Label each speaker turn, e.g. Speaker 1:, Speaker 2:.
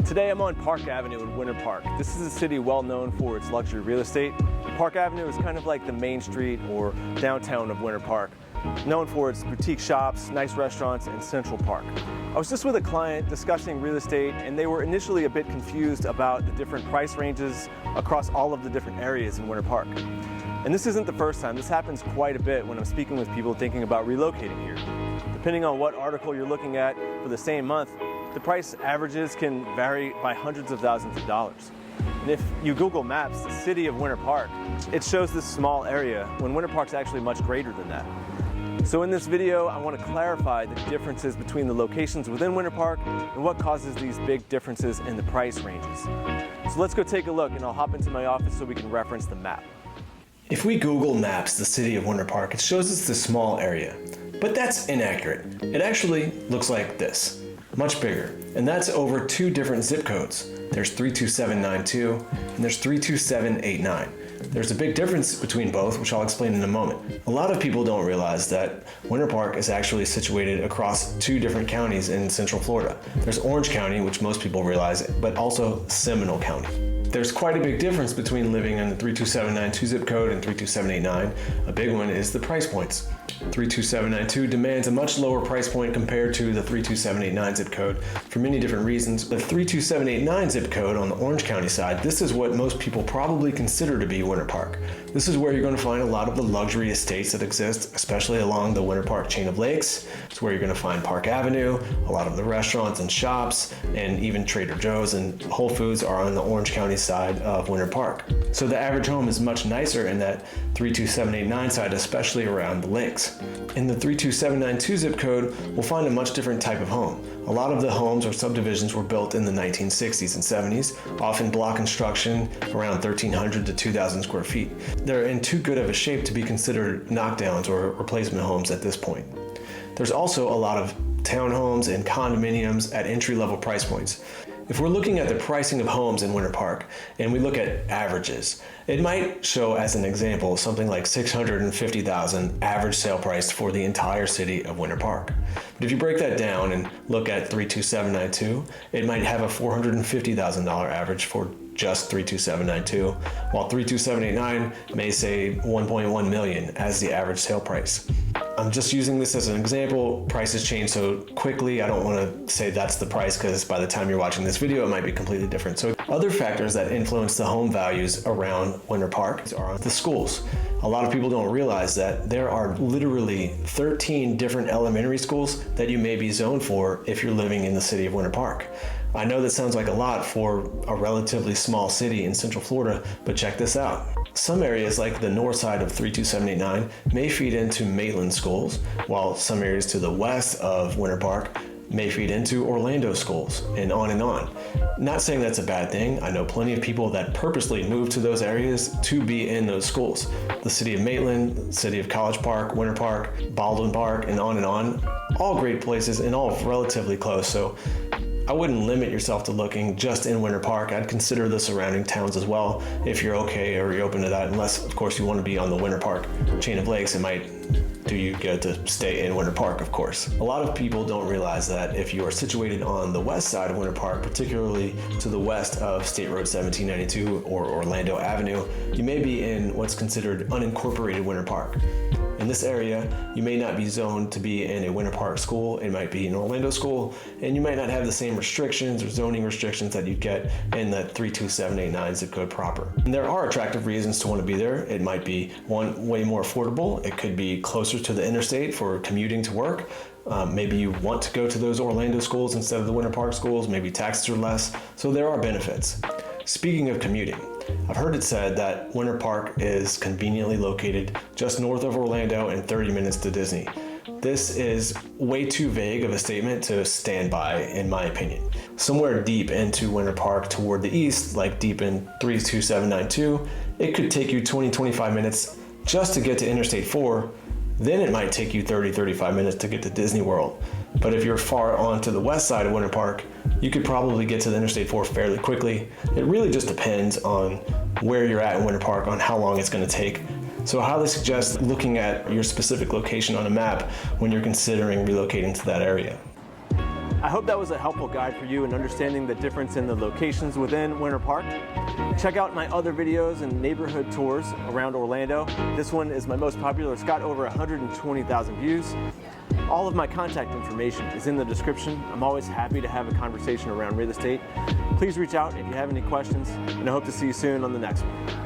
Speaker 1: Today I'm on Park Avenue in Winter Park. This is a city well known for its luxury real estate. Park Avenue is kind of like the main street or downtown of Winter Park, known for its boutique shops, nice restaurants, and Central Park. I was just with a client discussing real estate, and they were initially a bit confused about the different price ranges across all of the different areas in Winter Park. And this isn't the first time. This happens quite a bit when I'm speaking with people thinking about relocating here. Depending on what article you're looking at for the same month, the price averages can vary by hundreds of thousands of dollars. And if you Google Maps the city of Winter Park, it shows this small area when Winter Park's actually much greater than that. So in this video, I want to clarify the differences between the locations within Winter Park and what causes these big differences in the price ranges. So let's go take a look, and I'll hop into my office so we can reference the map.
Speaker 2: If we Google Maps the city of Winter Park, it shows us this small area. But that's inaccurate. It actually looks like this, much bigger. And that's over two different zip codes. There's 32792 and there's 32789. There's a big difference between both, which I'll explain in a moment. A lot of people don't realize that Winter Park is actually situated across two different counties in Central Florida. There's Orange County, which most people realize, but also Seminole County. There's quite a big difference between living in the 32792 zip code and 32789. A big one is the price points. 32792 demands a much lower price point compared to the 32789 zip code for many different reasons. The 32789 zip code on the Orange County side, this is what most people probably consider to be Winter Park. This is where you're going to find a lot of the luxury estates that exist, especially along the Winter Park chain of lakes. It's where you're going to find Park Avenue, a lot of the restaurants and shops, and even Trader Joe's and Whole Foods are on the Orange County side of Winter Park. So the average home is much nicer in that 32789 side, especially around the lakes. In the 32792 zip code, we'll find a much different type of home. A lot of the homes or subdivisions were built in the 1960s and 70s, often block construction, around 1,300 to 2,000 square feet. They're in too good of a shape to be considered knockdowns or replacement homes at this point. There's also a lot of townhomes and condominiums at entry-level price points. If we're looking at the pricing of homes in Winter Park and we look at averages, it might show as an example something like $650,000 average sale price for the entire city of Winter Park. But if you break that down and look at 32792, it might have a $450,000 average for just 32792, while 32789 may say 1.1 million as the average sale price. I'm just using this as an example. Prices change so quickly, I don't want to say that's the price because by the time you're watching this video, it might be completely different. So other factors that influence the home values around Winter Park are the schools. A lot of people don't realize that there are literally 13 different elementary schools that you may be zoned for if you're living in the city of Winter Park. I know that sounds like a lot for a relatively small city in Central Florida, but check this out. Some areas like the north side of 32789 may feed into Maitland schools, while some areas to the west of Winter Park may feed into Orlando schools, and on and on. Not saying that's a bad thing. I know plenty of people that purposely move to those areas to be in those schools. The city of Maitland, city of College Park, Winter Park, Baldwin Park, and on, all great places and all relatively close. So I wouldn't limit yourself to looking just in Winter Park. I'd consider the surrounding towns as well if you're okay or you're open to that, unless of course you want to be on the Winter Park chain of lakes. It might do you good to stay in Winter Park, of course. A lot of people don't realize that if you are situated on the west side of Winter Park, particularly to the west of State Road 1792 or Orlando Avenue, you may be in what's considered unincorporated Winter Park. In this area, you may not be zoned to be in a Winter Park school. It might be an Orlando school, and you might not have the same restrictions or zoning restrictions that you'd get in the 32789 zip code proper. And there are attractive reasons to want to be there. It might be one, way more affordable. It could be closer to the interstate for commuting to work. Maybe you want to go to those Orlando schools instead of the Winter Park schools. Maybe taxes are less. So there are benefits. Speaking of commuting, I've heard it said that Winter Park is conveniently located just north of Orlando and 30 minutes to Disney. This is way too vague of a statement to stand by, in my opinion. Somewhere deep into Winter Park toward the east, like deep in 32792, it could take you 20-25 minutes just to get to Interstate 4. Then it might take you 30-35 minutes to get to Disney World. But if you're far on to the west side of Winter Park, you could probably get to the Interstate 4 fairly quickly. It really just depends on where you're at in Winter Park, on how long it's going to take. So I highly suggest looking at your specific location on a map when you're considering relocating to that area.
Speaker 1: I hope that was a helpful guide for you in understanding the difference in the locations within Winter Park. Check out my other videos and neighborhood tours around Orlando. This one is my most popular. It's got over 120,000 views. All of my contact information is in the description. I'm always happy to have a conversation around real estate. Please reach out if you have any questions, and I hope to see you soon on the next one.